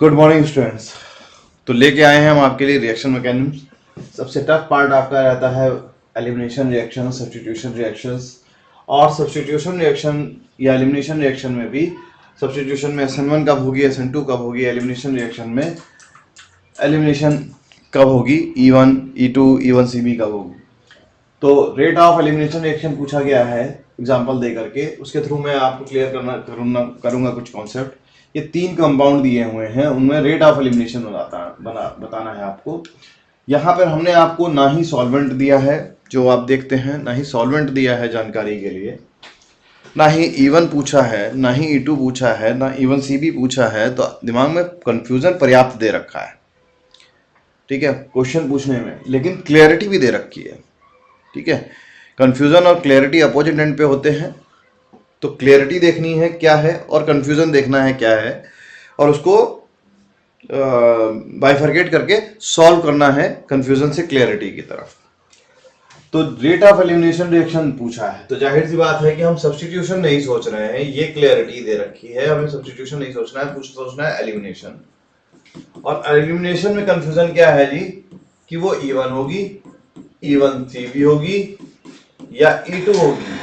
Good morning students. तो लेके आए हैं हम आपके लिए रिएक्शन मैकेनिज्म। सबसे टफ पार्ट आपका रहता है एलिमिनेशन रिएक्शन, सब्स्टिट्यूशन रिएक्शंस। और सब्स्टिट्यूशन रिएक्शन या एलिमिनेशन रिएक्शन में भी सब्स्टिट्यूशन में SN1 कब होगी, SN2 कब होगी, एलिमिनेशन रिएक्शन में एलिमिनेशन कब होगी, E1 E2 E1CB कब होगी। तो रेट ऑफ एलिमिनेशन रिएक्शन पूछा गया है एग्जांपल दे करके, उसके थ्रू मैं आपको क्लियर करूंगा कुछ कॉन्सेप्ट। ये 3 कंपाउंड दिए हुए हैं, उनमें रेट ऑफ एलिमिनेशन बताना है आपको। यहाँ पर हमने आपको ना ही सॉल्वेंट दिया है जो आप देखते हैं, ना ही सॉल्वेंट दिया है जानकारी के लिए, ना ही E1 पूछा है, ना ही E2 पूछा है, ना E1CB पूछा है। तो दिमाग में कंफ्यूजन पर्याप्त दे रखा है, ठीक है, क्वेश्चन पूछने में, लेकिन क्लियरिटी भी दे रखी है, ठीक है। कंफ्यूजन और क्लैरिटी अपोजिट एंड पे होते हैं, तो क्लैरिटी देखनी है क्या है और कंफ्यूजन देखना है क्या है, और उसको बाइफरकेट करके सॉल्व करना है कंफ्यूजन से क्लैरिटी की तरफ। तो रेट ऑफ एलिमिनेशन रिएक्शन पूछा है, तो जाहिर सी बात है कि हम सब्स्टिट्यूशन नहीं सोच रहे हैं, ये क्लैरिटी दे रखी है, हमें सब्स्टिट्यूशन नहीं सोचना है, कुछ सोचना है एलिमिनेशन। और एलिमिनेशन में कंफ्यूजन क्या है जी, कि वो E1 होगी, E1CB होगी या E2 होगी,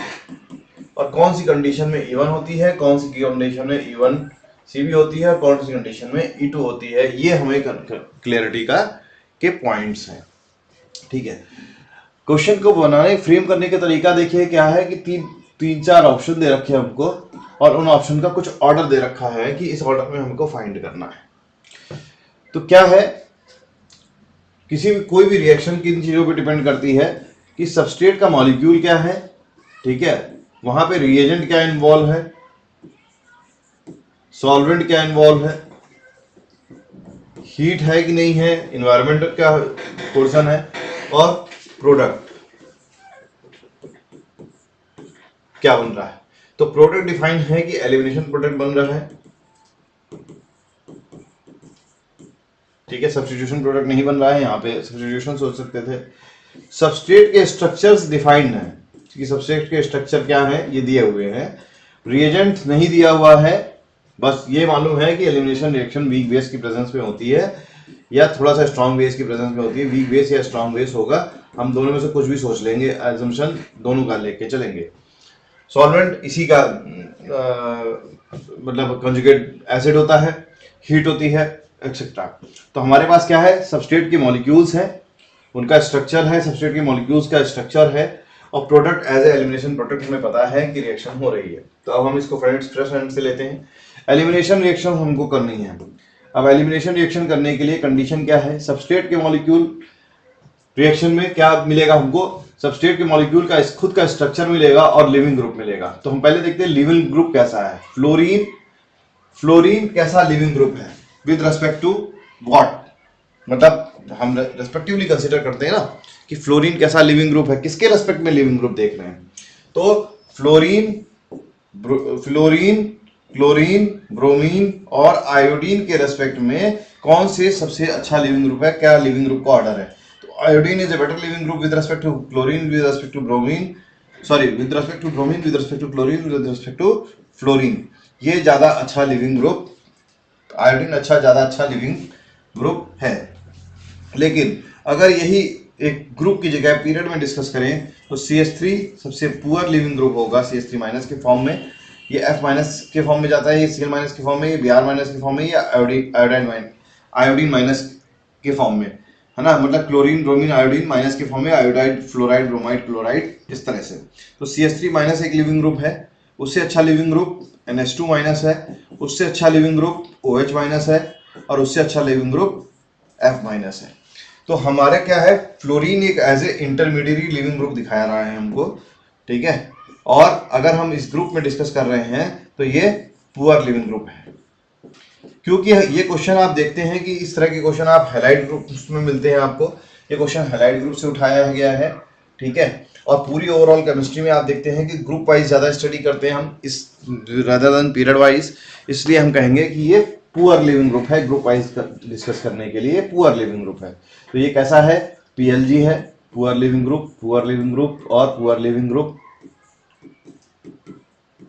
और कौन सी कंडीशन में E1 होती है, कौन सी कंडीशन में E1CB होती है, और कौन सी कंडीशन में E2 होती है। ये हमें क्लियरिटी का के पॉइंट्स हैं, ठीक है। क्वेश्चन को बनाने फ्रेम करने का तरीका देखिए क्या है कि तीन चार ऑप्शन दे रखे हैं हमको, और उन ऑप्शन का कुछ ऑर्डर दे रखा है कि इस ऑर्डर में हमको फाइंड करना है। तो क्या है, कोई भी रिएक्शन किन चीजों पे डिपेंड करती है कि सबस्ट्रेट का मॉलिक्यूल क्या है, ठीक है, वहां पे रिएजेंट क्या इन्वॉल्व है, सॉल्वेंट क्या इन्वॉल्व है, हीट है कि नहीं है, इन्वायरमेंट क्या पोर्शन है, और प्रोडक्ट क्या बन रहा है। तो प्रोडक्ट डिफाइन है कि एलिमिनेशन प्रोडक्ट बन रहा है, ठीक है, सब्स्टिट्यूशन प्रोडक्ट नहीं बन रहा है, यहाँ पे सब्स्टिट्यूशन सोच सकते थे। सबस्ट्रेट के स्ट्रक्चर्स डिफाइंड हैं कि सबस्ट्रेट के स्ट्रक्चर क्या है, ये दिए हुए हैं। रिएजेंट नहीं दिया हुआ है, बस ये मालूम है कि एलिमिनेशन रिएक्शन वीक बेस की प्रेजेंस में होती है या थोड़ा सा स्ट्रॉन्ग बेस की प्रेजेंस में होती है। वीक बेस या स्ट्रॉन्ग बेस होगा, हम दोनों में से कुछ भी सोच लेंगे, एजम्पशन दोनों का लेके चलेंगे। सॉल्वेंट इसी का मतलब कंजुगेट एसिड होता है, हीट होती है, एक्सेट्रा। तो हमारे पास क्या है, सबस्ट्रेट के मॉलिक्यूल्स हैं, उनका स्ट्रक्चर है, सबस्ट्रेट के मॉलिक्यूल्स का स्ट्रक्चर है, और product as a elimination product हमें पता है कि रिएक्शन हो रही है। तो अब हम इसको फ्रेश हैंड से लेते हैं। एलिमिनेशन रिएक्शन हमको करनी है। अब एलिमिनेशन रिएक्शन करने के लिए कंडीशन क्या है, सबस्ट्रेट के मॉलिक्यूल रिएक्शन में क्या मिलेगा हमको, सबस्ट्रेट के मॉलिक्यूल का खुद का स्ट्रक्चर मिलेगा और लिविंग ग्रुप मिलेगा। तो हम पहले देखते हैं लिविंग ग्रुप कैसा है। फ्लोरीन कैसा लिविंग ग्रुप है विद रेस्पेक्ट टू व्हाट, मतलब हम रेस्पेक्टिवली कंसीडर करते हैं ना कि फ्लोरीन कैसा लिविंग ग्रुप है, किसके रेस्पेक्ट में लिविंग ग्रुप देख रहे हैं। तो फ्लोरीन, क्लोरीन, ब्रोमीन और आयोडीन के रेस्पेक्ट में कौन से सबसे अच्छा लिविंग ग्रुप है, क्या लिविंग ग्रुप का ऑर्डर है। तो iodine is a better leaving group with respect to chlorine, with respect to bromine, with respect to bromine, with respect to chlorine, with respect to fluorine. ये ज्यादा अच्छा leaving group, iodine ज्यादा अच्छा leaving group है। लेकिन अगर यही एक ग्रुप की जगह पीरियड में डिस्कस करें तो CH3 सबसे पुअर लिविंग ग्रुप होगा, CH3 माइनस के फॉर्म में, ये F माइनस के फॉर्म में जाता है, ये Cl माइनस के फॉर्म में, ये Br माइनस के फॉर्म में, या आयोडीन माइनस के फॉर्म में, है ना, मतलब क्लोरीन, ब्रोमीन, आयोडीन माइनस के फॉर्म में, आयोडाइड, फ्लोराइड, ब्रोमाइड, क्लोराइड, इस तरह से। तो CH3 माइनस एक लिविंग ग्रुप है, उससे अच्छा लिविंग ग्रुप NH2 माइनस है, उससे अच्छा लिविंग ग्रुप OH माइनस है, और उससे अच्छा लिविंग ग्रुप F माइनस है। तो हमारा क्या है, फ्लोरीन एक as a intermediate leaving group दिखाया रहा है हमको, ठीक है। और अगर हम इस ग्रुप में डिस्कस कर रहे हैं तो ये पुअर लिविंग ग्रुप है, क्योंकि ये क्वेश्चन आप देखते हैं कि इस तरह के क्वेश्चन आप हैलाइड ग्रुप में मिलते हैं आपको। ये क्वेश्चन हैलाइड ग्रुप से उठाया गया है, ठीक है। और पूरी ओवरऑल केमिस्ट्री में आप देखते हैं कि ग्रुप वाइज ज्यादा स्टडी करते हैं हम इस रादर देन पीरियड वाइज, इसलिए हम कहेंगे कि ये पुअर लिविंग ग्रुप है। ग्रुप वाइज डिस्कस करने के लिए पुअर लिविंग ग्रुप है। तो ये कैसा है, PLG है, poor leaving group, poor leaving group और पुअर लिविंग ग्रुप,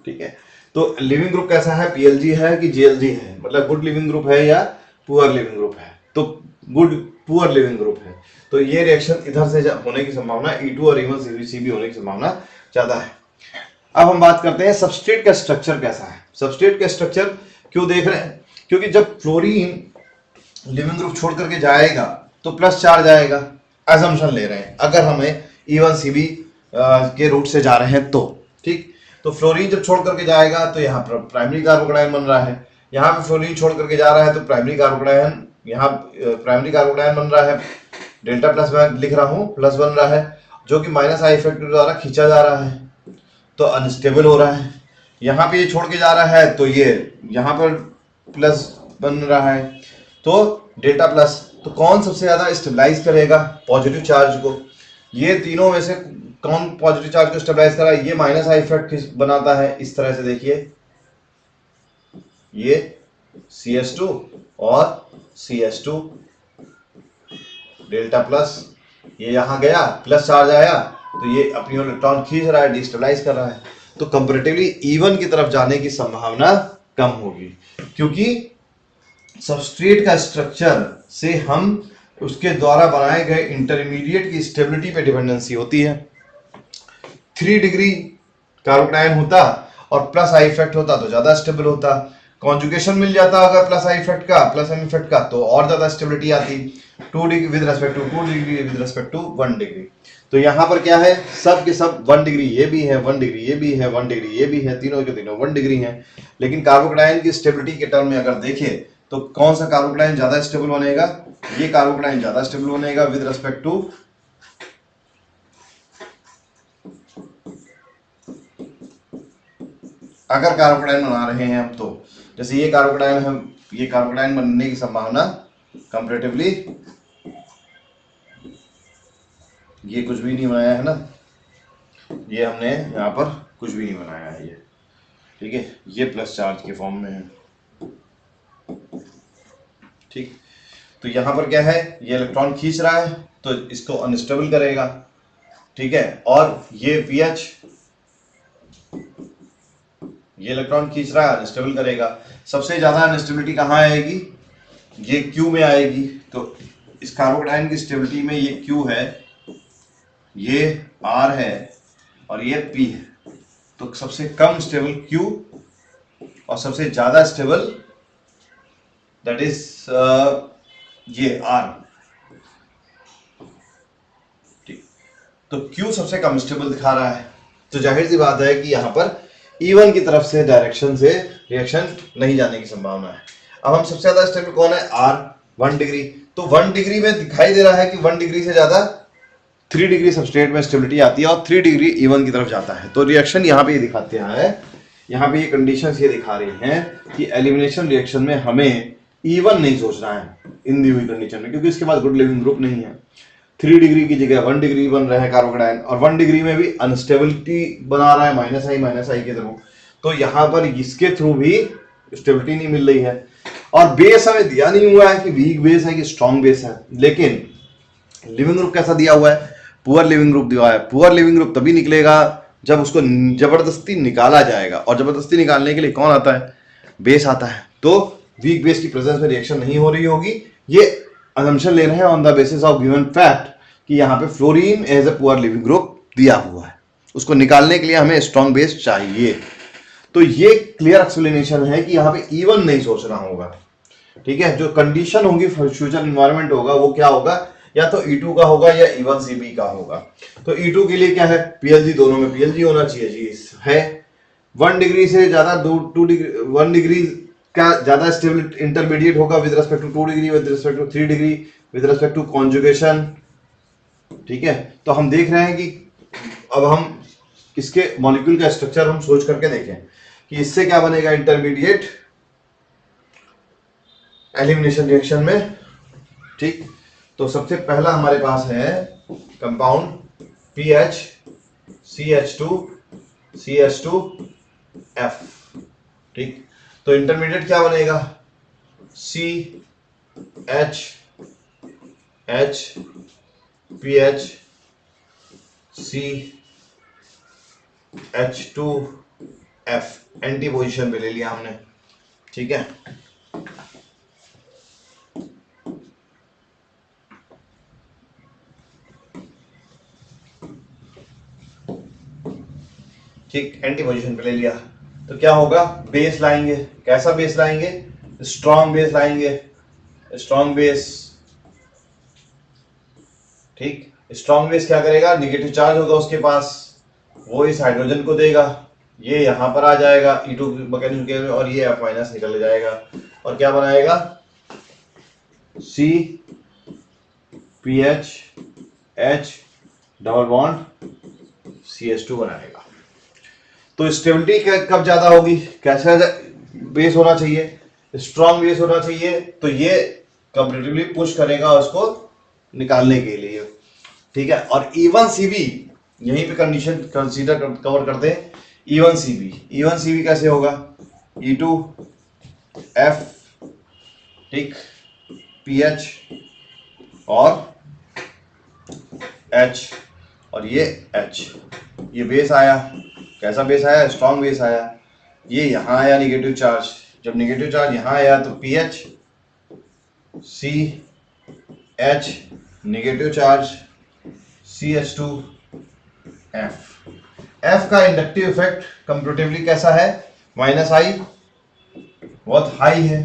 ठीक है। तो लिविंग ग्रुप कैसा है, PLG है कि JLG है, मतलब गुड लिविंग ग्रुप है या पुअर लिविंग ग्रुप है, तो गुड पुअर लिविंग ग्रुप है। तो ये रिएक्शन इधर से होने की संभावना E2 और E1 CB होने की संभावना ज्यादा है। अब हम बात करते हैं सबस्ट्रेट का स्ट्रक्चर कैसा है। सबस्ट्रेट का स्ट्रक्चर क्यों देख रहे हैं, क्योंकि जब फ्लोरीन लिविंग ग्रुप छोड़ करके जाएगा तो प्लस चार्ज आएगा, एजम्पशन ले रहे हैं अगर हमें E1 CB के रूट से जा रहे हैं तो, ठीक। तो फ्लोरीन जब छोड़ करके जाएगा तो यहाँ पर प्राइमरी कार्बोकैटायन बन रहा है, यहाँ पे फ्लोरीन छोड़ करके जा रहा है तो प्राइमरी कार्बोकैटायन, यहाँ प्राइमरी कार्बोकैटायन बन रहा है, डेल्टा प्लस में लिख रहा हूँ प्लस बन रहा है, जो कि माइनस आई इफेक्ट द्वारा खींचा जा रहा है तो अनस्टेबल हो रहा है। यहाँ पे ये छोड़ के जा रहा है तो ये यहाँ पर प्लस बन रहा है तो डेल्टा प्लस। तो कौन सबसे ज्यादा स्टेबलाइज करेगा पॉजिटिव चार्ज को, ये तीनों में से कौन पॉजिटिव चार्ज को स्टेबलाइज करा, ये माइनस आई इफेक्ट बनाता है। इस तरह से देखिए, ये CH2 और CH2 डेल्टा प्लस, ये यहां गया प्लस चार्ज आया तो ये अपनी ओर इलेक्ट्रॉन खींच रहा है, डिस्टेबलाइज कर रहा है, तो कंपैरेटिवली E1 की तरफ जाने की संभावना कम होगी, क्योंकि सबस्ट्रेट का स्ट्रक्चर से हम उसके द्वारा बनाए गए इंटरमीडिएट की स्टेबिलिटी पे डिपेंडेंसी होती है। 3 डिग्री कार्बोकैटायन होता और प्लस आई इफेक्ट होता तो ज्यादा स्टेबल होता, कॉन्जुगेशन मिल जाता अगर प्लस आई इफेक्ट का प्लस एम इफेक्ट का तो और ज्यादा स्टेबिलिटी आती, 2 degree with respect to 2 degree with respect to 1 degree. तो यहाँ पर क्या है, सब के सब 1 डिग्री ये भी है, 1 डिग्री ये भी है, 1 डिग्री ये भी है, तीनों के तीनों 1 डिग्री हैं। लेकिन कार्बोकैटायन की स्टेबिलिटी के टर्म में अगर देखें तो कौन सा कार्बोकैटायन ज्यादा स्टेबल बनेगा, ये कार्बोकैटायन ज्यादा स्टेबल बनेगा विद रेस्पेक्ट टू अगर कार्बोकैटायन बना रहे हैं हम, तो जैसे ये कार्बोकैटायन है, ये कार्बोकैटायन बनने की संभावना कंपैरेटिवली, ये कुछ भी नहीं बनाया है ना, ये हमने यहाँ पर कुछ भी नहीं बनाया है, ये ठीक है, ये प्लस चार्ज के फॉर्म में है, ठीक। तो यहाँ पर क्या है, ये इलेक्ट्रॉन खींच रहा है तो इसको अनस्टेबल करेगा, ठीक है। और ये पीएच, ये इलेक्ट्रॉन खींच रहा है अनस्टेबल करेगा। सबसे ज्यादा अनस्टेबिलिटी कहाँ आएगी, ये Q में आएगी। तो इस कार्बोकैटायन की स्टेबिलिटी में ये Q है, ये R है और ये P है। तो सबसे कम स्टेबल Q और सबसे ज्यादा स्टेबल दैट इज ये R, ठीक। तो Q सबसे कम स्टेबल दिखा रहा है, तो जाहिर सी बात है कि यहाँ पर E1 की तरफ से डायरेक्शन से रिएक्शन नहीं जाने की संभावना है। अब हम सबसे ज्यादा स्टेबल कौन है, R 1 डिग्री। तो 1 डिग्री में दिखाई दे रहा है कि 1 डिग्री से ज्यादा 3 डिग्री सबस्ट्रेट में स्टेबिलिटी आती है और 3 डिग्री E1 की तरफ जाता है। तो रिएक्शन यहाँ पे ये दिखाते हैं, यहाँ पे ये कंडीशंस ये दिखा रही हैं कि एलिमिनेशन रिएक्शन में हमें E1 नहीं सोचना है इन दी हुई कंडीशन में, क्योंकि इसके बाद गुड लिविंग ग्रुप नहीं है। 3 डिग्री की जगह 1 डिग्री बन रहे हैं कार्बोकैटायन और 1 डिग्री में भी अनस्टेबिलिटी बना रहा है माइनस आई के थ्रू। तो यहाँ पर इसके थ्रू भी स्टेबिलिटी नहीं मिल रही है। और बेस हमें दिया नहीं हुआ है कि वीक बेस है कि स्ट्रॉन्ग बेस है, लेकिन लिविंग ग्रुप कैसा दिया हुआ है, पुअर लिविंग ग्रुप दिया है। पुअर लिविंग ग्रुप तभी निकलेगा जब उसको जबरदस्ती निकाला जाएगा, और जबरदस्ती निकालने के लिए कौन आता है, बेस आता है। तो वीक बेस की प्रेजेंस में रिएक्शन नहीं हो रही होगी, ये असम्पशन ले रहे हैं on the basis of given fact कि यहाँ पे fluorine as a poor leaving group दिया हुआ है, उसको निकालने के लिए हमें स्ट्रॉन्ग बेस चाहिए। तो ये क्लियर एक्सप्लेनेशन है कि यहाँ पे E1 नहीं सोचना होगा, ठीक है। जो कंडीशन होगी फ्यूचर एनवायरनमेंट होगा वो क्या होगा, या तो E2 का होगा या E1 CB का होगा। तो E2 के लिए क्या है, PLG, दोनों में PLG होना चाहिए जी, है 1 डिग्री से ज्यादा 2 डिग्री 1 डिग्री का ज्यादा स्टेबल इंटरमीडिएट होगा with respect to 2 degree, with respect to 3 degree, with respect to conjugation, ठीक है। तो हम देख रहे हैं कि अब हम इसके मॉलिक्यूल का स्ट्रक्चर हम सोच करके देखें कि इससे क्या बनेगा इंटरमीडिएट एलिमिनेशन रिएक्शन में, ठीक। तो सबसे पहला हमारे पास है कंपाउंड PH CH2 CH2F, ठीक। तो इंटरमीडिएट क्या बनेगा, CH H PH CH2F, anti position पे ले लिया हमने, ठीक है। ठीक, एंटी पोजीशन पे ले लिया तो क्या होगा, बेस लाएंगे। कैसा बेस लाएंगे, स्ट्रॉन्ग बेस लाएंगे, स्ट्रॉन्ग बेस। ठीक, स्ट्रॉन्ग बेस क्या करेगा, निगेटिव चार्ज होगा उसके पास, वो इस हाइड्रोजन को देगा, ये यहां पर आ जाएगा E2 मैकेनिज्म के, और ये F माइनस निकल जाएगा और क्या बनाएगा, CPH डबल बॉन्ड CH2 बनाएगा। तो स्टेबिलिटी कब ज्यादा होगी, कैसा बेस होना चाहिए, स्ट्रॉन्ग बेस होना चाहिए, तो ये कंपैरेटिवली पुश करेगा उसको निकालने के लिए। ठीक है, और E1CB यहीं पे कंडीशन कंसीडर कवर करते हैं। E1CB कैसे होगा, E2F, ठीक, PH और H, और ये H, ये बेस आया, कैसा बेस आया, स्ट्रॉन्ग बेस आया। ये यहां आया निगेटिव चार्ज, जब निगेटिव चार्ज यहां आया तो PH CH negative charge CH2F। F का इंडक्टिव इफेक्ट कंपैरेटिवली कैसा है, -I, बहुत हाई है।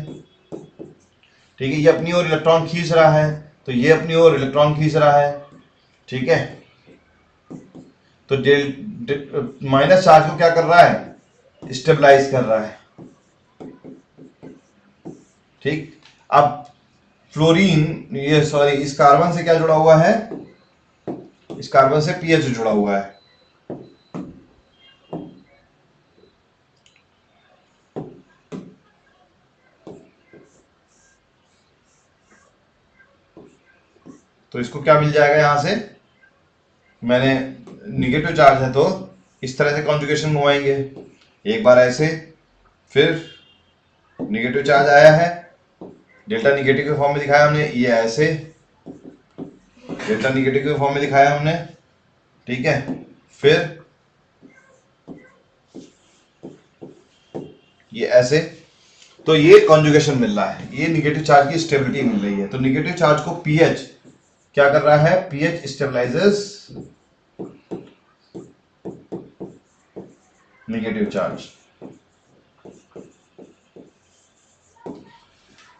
ठीक है, ये अपनी ओर इलेक्ट्रॉन खींच रहा है, तो ये अपनी ओर इलेक्ट्रॉन खींच रहा है। ठीक है, तो माइनस चार्ज को क्या कर रहा है, स्टेबलाइज कर रहा है। ठीक, अब फ्लोरीन, ये सॉरी, इस कार्बन से क्या जुड़ा हुआ है, इस कार्बन से पीएच जुड़ा हुआ है। तो इसको क्या मिल जाएगा, यहां से मैंने निगेटिव चार्ज है तो इस तरह से कॉन्जुगेशन घुमाएंगे, एक बार ऐसे, फिर निगेटिव चार्ज आया है, डेल्टा निगेटिव के फॉर्म में दिखाया हमने, ये ऐसे डेल्टा निगेटिव के फॉर्म में दिखाया हमने। ठीक है, फिर ये ऐसे, तो ये कॉन्जुगेशन मिल रहा है, ये निगेटिव चार्ज की स्टेबिलिटी मिल रही है। तो निगेटिव चार्ज को पीएच क्या कर रहा है, पीएच स्टेबलाइजेस निगेटिव चार्ज।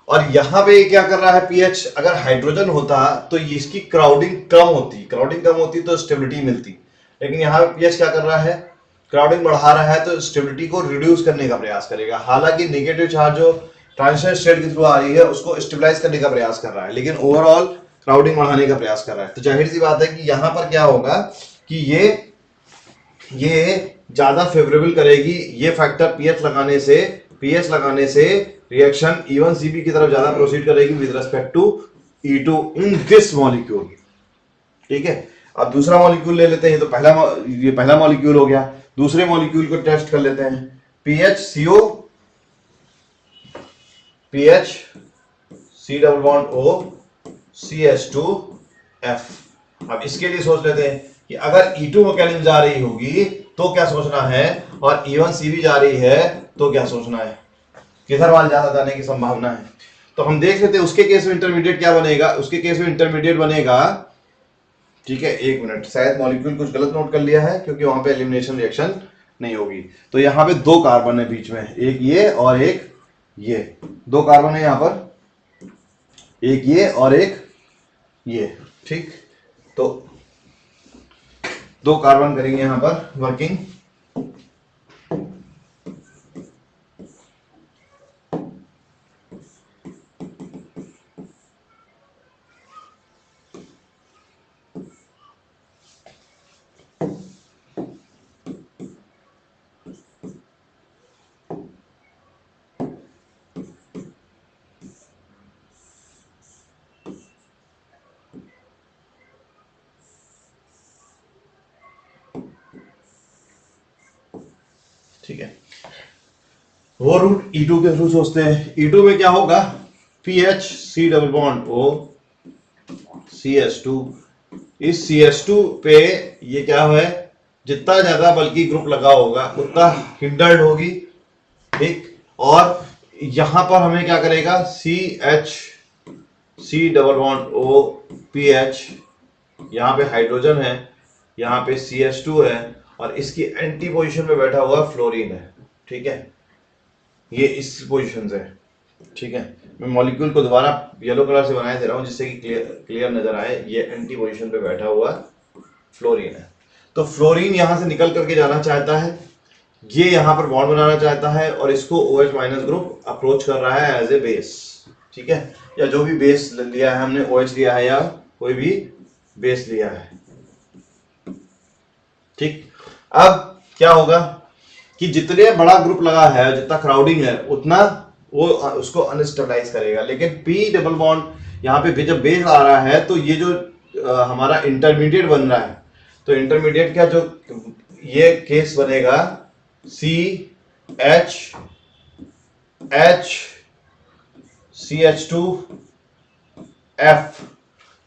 और यहां पे क्या कर रहा है पीएच, अगर हाइड्रोजन होता तो इसकी क्राउडिंग कम होती तो स्टेबिलिटी मिलती, लेकिन यहां पे पीएच क्या कर रहा है, क्राउडिंग बढ़ा रहा है, तो स्टेबिलिटी को रिड्यूस करने का प्रयास करेगा। हालांकि नेगेटिव चार्ज जो ट्रांजिशन स्टेट के थ्रू आ रही है उसको स्टेबलाइज करने का प्रयास कर रहा है, लेकिन ओवरऑल क्राउडिंग बढ़ाने का प्रयास कर रहा है। तो जाहिर सी बात है कि यहां पर क्या होगा कि ये ज्यादा फेवरेबल करेगी, ये फैक्टर पीएच लगाने से रिएक्शन E1CB की तरफ ज्यादा प्रोसीड करेगी with respect to E2 in this molecule. ठीक है, अब दूसरा मॉलिक्यूल ले लेते हैं, तो ये पहला मॉलिक्यूल हो गया, दूसरे मॉलिक्यूल को टेस्ट कर लेते हैं, PHCO, PH C double bond O CH2F। अब इसके लिए सोच लेते हैं कि अगर E2 मैकेनिज्म जा रही होगी तो क्या सोचना है, और E1CB जा रही है तो क्या सोचना है, किधर वाल ज्यादा जाने की संभावना है। तो हम देख लेते हैं उसके केस में इंटरमीडिएट क्या बनेगा, उसके केस में इंटरमीडिएट बनेगा, ठीक है, एक मिनट, शायद मॉलिक्यूल कुछ गलत नोट कर लिया है क्योंकि वहां पे एलिमिनेशन रिएक्शन नहीं होगी। तो यहाँ पे दो कार्बन है बीच में, एक ये और एक ये, दो कार्बन है यहाँ पर, एक ये और एक ये। ठीक, तो दो कार्बन करेंगे यहां पर वर्किंग। ठीक है, वो रूट E2 के थ्रू सोचते हैं। E2 में क्या होगा, PH C double bond O CH2, इस CH2 पे ये क्या है, जितना ज्यादा बल्कि ग्रुप लगा होगा उतना हिंडर्ड होगी। ठीक, और यहां पर हमें क्या करेगा, CH C double bond O PH, यहां पे हाइड्रोजन है, यहां पे CH2 है, और इसकी एंटी पोजीशन पे बैठा हुआ फ्लोरीन है, ठीक है, ये इस पोजीशन से, ठीक है। मैं मॉलिक्यूल को दोबारा येलो कलर से बनाए दे रहा हूं जिससे कि क्लियर नजर आए। ये एंटी पोजीशन पे बैठा हुआ फ्लोरीन है। तो फ्लोरीन यहां से निकल करके जाना चाहता है, ये यहां पर बॉन्ड बनाना चाहता है और इसको OH माइनस ग्रुप अप्रोच कर रहा है एज ए बेस, ठीक है, या जो भी बेस लिया है हमने, OH लिया है या कोई भी बेस लिया है, ठीक। अब क्या होगा कि जितने बड़ा ग्रुप लगा है, जितना क्राउडिंग है, उतना वो उसको अनस्टेबलाइज करेगा। लेकिन पी डबल बॉन्ड यहाँ पे जब बेस आ रहा है तो ये जो हमारा इंटरमीडिएट बन रहा है, तो इंटरमीडिएट क्या जो ये केस बनेगा CH2F,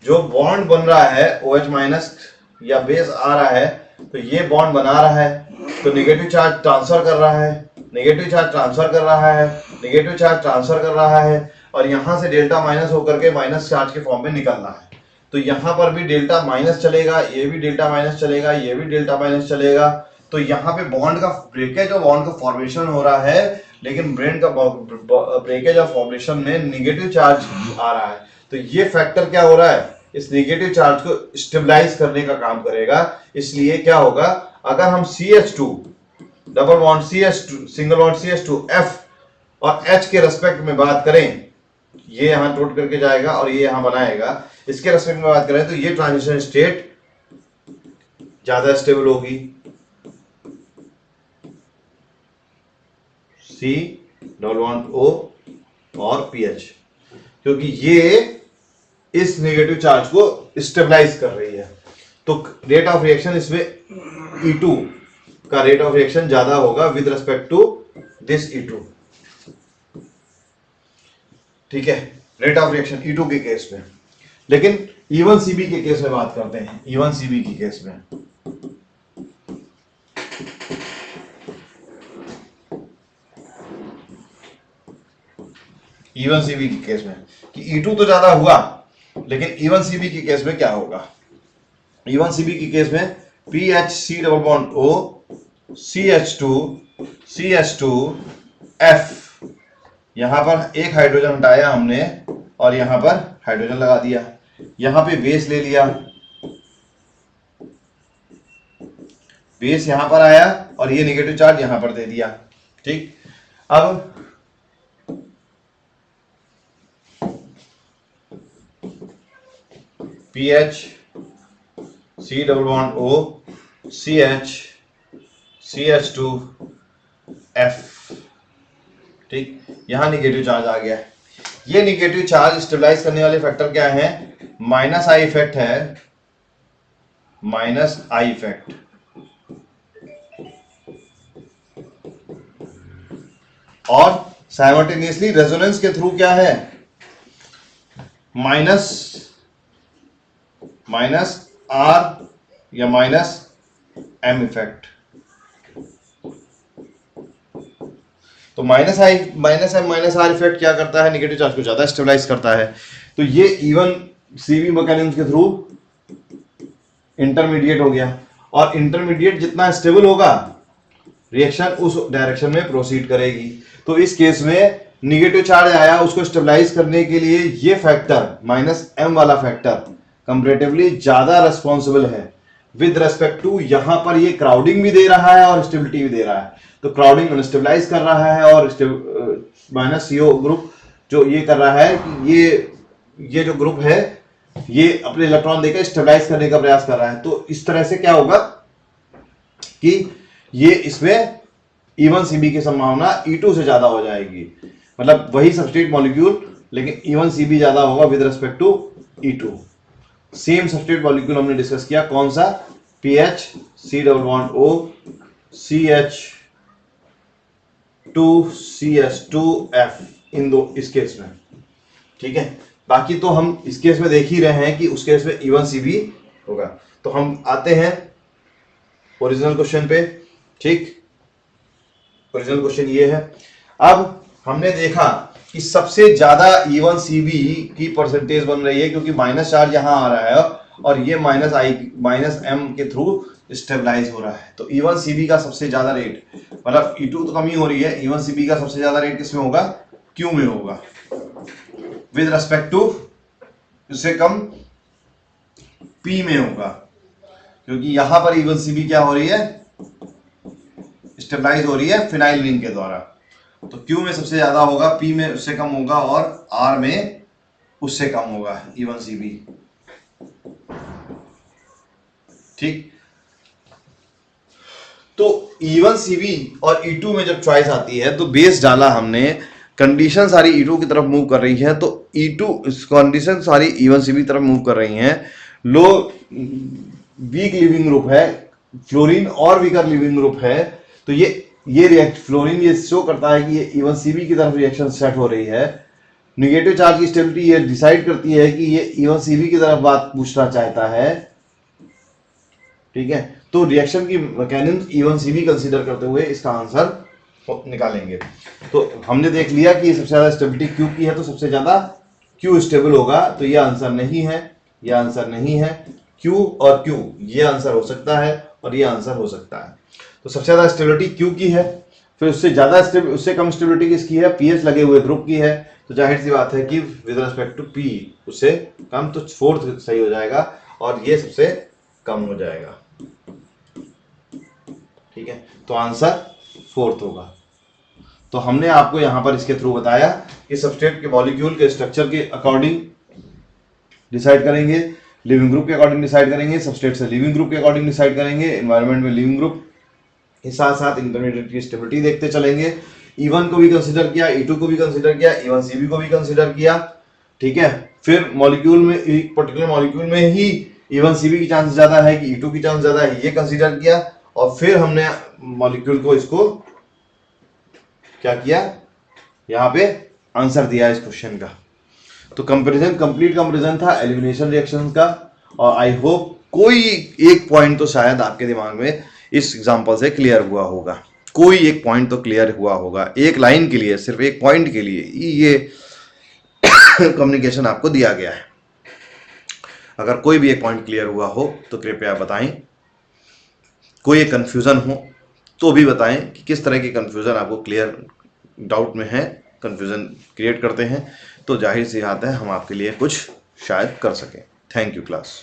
जो बॉन्ड बन रहा है OH माइनस या बेस आ रहा है तो ये बॉन्ड बना रहा है, तो नेगेटिव चार्ज ट्रांसफर कर रहा है, नेगेटिव चार्ज ट्रांसफर कर रहा है, नेगेटिव चार्ज ट्रांसफर कर रहा है, और यहां से डेल्टा माइनस होकर के माइनस चार्ज के फॉर्म में निकल रहा है। तो यहां पर भी डेल्टा माइनस चलेगा, ये भी डेल्टा माइनस चलेगा, ये भी डेल्टा माइनस चलेगा। तो यहाँ पे बॉन्ड का ब्रेकेज और बॉन्ड का फॉर्मेशन हो रहा है, लेकिन ब्रेन का ब्रेकेज और फॉर्मेशन में नेगेटिव चार्ज आ रहा है। तो ये फैक्टर क्या हो रहा है, इस नेगेटिव चार्ज को स्टेबलाइज करने का काम करेगा। इसलिए क्या होगा, अगर हम CH2 double bond CH2 single bond CH2F और H के रेस्पेक्ट में बात करें, ये यहां टोट करके जाएगा और ये यहां बनाएगा, इसके रेस्पेक्ट में बात करें तो ये ट्रांजिशन स्टेट ज्यादा स्टेबल होगी, C डबल बॉन्ड O और PH, क्योंकि ये इस नेगेटिव चार्ज को स्टेबलाइज कर रही है। तो रेट ऑफ रिएक्शन इसमें E2 का रेट ऑफ रिएक्शन ज्यादा होगा with respect to this E2, ठीक है, रेट ऑफ रिएक्शन E2 के केस में। लेकिन E1CB के केस में बात करते हैं। E1CB के केस में E1CB के केस में कि E2 तो ज्यादा हुआ, लेकिन E1CB के केस में क्या होगा, E1CB के केस में PHC double bond O CH2F, यहां पर एक हाइड्रोजन हटाया हमने और यहां पर हाइड्रोजन लगा दिया, यहां पे बेस ले लिया, बेस यहां पर आया और ये नेगेटिव चार्ज यहां पर दे दिया, ठीक। अब PHC double bond O CH2F, ठीक, यहां नेगेटिव चार्ज आ गया। ये नेगेटिव चार्ज स्टेबलाइज करने वाले फैक्टर क्या है, माइनस आई इफेक्ट है, माइनस आई इफेक्ट, और साइमल्टेनियसली रेजोनेंस के थ्रू क्या है, माइनस आर या माइनस एम इफेक्ट। तो minus M minus R effect क्या करता है, नेगेटिव चार्ज को ज्यादा स्टेबलाइज करता है। तो ये E1CB मैकेनिज्म के थ्रू इंटरमीडिएट हो गया, और इंटरमीडिएट जितना स्टेबल होगा रिएक्शन उस डायरेक्शन में प्रोसीड करेगी। तो इस केस में नेगेटिव चार्ज आया, उसको स्टेबलाइज करने के लिए ये फैक्टर माइनस एम वाला फैक्टर कंपैरेटिवली ज्यादा रिस्पॉन्सिबल है विद रेस्पेक्ट टू, यहां पर ये क्राउडिंग भी दे रहा है और स्टेबिलिटी भी दे रहा है। तो क्राउडिंग अनस्टेबलाइज कर रहा है और माइनस CO ग्रुप जो ये कर रहा है कि ये जो ग्रुप है ये अपने इलेक्ट्रॉन देकर स्टेबलाइज करने का प्रयास कर रहा है। तो इस तरह से क्या होगा कि ये इसमें E1CB की संभावना E2 से ज्यादा हो जाएगी, मतलब वही सब्सट्रेट मॉलिक्यूल लेकिन E1CB ज्यादा होगा with respect to E2। Same substrate molecule हमने डिस्कस किया, कौन सा, PHC double bond O CH2CH2F, इन दो इस केस में, ठीक है। बाकी तो हम इस केस में देख ही रहे हैं कि उस केस में E1CB होगा। तो हम आते हैं ओरिजिनल क्वेश्चन पे, ठीक। ओरिजिनल क्वेश्चन ये है, अब हमने देखा कि सबसे ज्यादा E1CB की परसेंटेज बन रही है क्योंकि माइनस चार्ज यहां आ रहा है और ये माइनस M के थ्रू स्टेबलाइज हो रहा है। तो E1CB का सबसे ज्यादा रेट, मतलब E2 तो कमी हो रही है, E1CB का सबसे ज्यादा रेट किसमें होगा? Q में होगा, विद रेस्पेक्ट टू, इससे कम P में होगा, क्योंकि यहां पर E1CB क्या हो रही है? स्टेबलाइज हो रही है फिनाइल रिंग के द्वारा। तो Q में सबसे ज्यादा होगा, P में उससे कम होगा और R में उससे कम होगा E1CB। ठीक, तो E1CB और E2 में जब चॉइस आती है तो बेस डाला हमने, कंडीशन सारी E2 की तरफ मूव कर रही है, तो E2 कंडीशन सारी E1CB की तरफ मूव कर रही हैं। लो वीक लिविंग ग्रुप है, फ्लोरीन और वीकर लिविंग ग्रुप है, तो ये रिएक्ट फ्लोरीन ये शो करता है कि ये E1CB की तरफ रिएक्शन सेट हो रही है। निगेटिव चार्ज की स्टेबिलिटी ये डिसाइड करती है कि ये E1CB की तरफ बात पूछना चाहता है। ठीक है, तो रिएक्शन की मैकेनिज्म E1CB कंसीडर करते हुए इसका आंसर निकालेंगे। तो हमने देख लिया कि सबसे ज्यादा स्टेबिलिटी Q की है, तो सबसे ज्यादा Q स्टेबल होगा, तो ये आंसर नहीं है, ये आंसर नहीं है। Q और Q ये आंसर हो सकता है और ये आंसर हो सकता है। तो सबसे ज्यादा स्टेबिलिटी Q की है, फिर उससे कम स्टेबिलिटी किसकी है? पीएच लगे हुए ग्रुप की है। तो जाहिर सी बात है कि विद रिस्पेक्ट टू P उससे कम, तो फोर्थ सही हो जाएगा और ये सबसे कम हो जाएगा। ठीक है, तो आंसर फोर्थ होगा। तो हमने आपको यहां पर इसके थ्रू बताया कि सबस्ट्रेट के मॉलिक्यूल के स्ट्रक्चर के अकॉर्डिंग डिसाइड करेंगे, लिविंग ग्रुप के अकॉर्डिंग डिसाइड करेंगे, सबस्ट्रेट से लिविंग ग्रुप के अकॉर्डिंग डिसाइड करेंगे, एनवायरनमेंट में लिविंग ग्रुप के साथ साथ इंटरमीडिएट की स्टेबिलिटी देखते चलेंगे। E1 को भी कंसीडर किया, E2 को भी कंसीडर किया, E1CB को भी कंसीडर किया। ठीक है, फिर मॉलिक्यूल में, एक पर्टिकुलर मॉलिक्यूल में ही E1CB की चांस ज्यादा है कि E2 की चांस ज्यादा है, ये कंसीडर किया। और फिर हमने मॉलिक्यूल को इसको क्या किया, यहां पे आंसर दिया इस क्वेश्चन का। तो कंपैरिजन, कंप्लीट कंपैरिजन था एलिमिनेशन रिएक्शन का। और आई होप कोई एक पॉइंट तो शायद आपके दिमाग में इस एग्जांपल से क्लियर हुआ होगा, कोई एक पॉइंट तो क्लियर हुआ होगा, एक लाइन के लिए, सिर्फ एक पॉइंट के लिए ये कम्युनिकेशन आपको दिया गया है। अगर कोई भी एक पॉइंट क्लियर हुआ हो तो कृपया बताएं, कोई एक कंफ्यूजन हो तो भी बताएं कि किस तरह की कंफ्यूजन आपको क्लियर डाउट में है, कंफ्यूजन क्रिएट करते हैं, तो जाहिर सी बात है हम आपके लिए कुछ शायद कर सकें। Thank you class.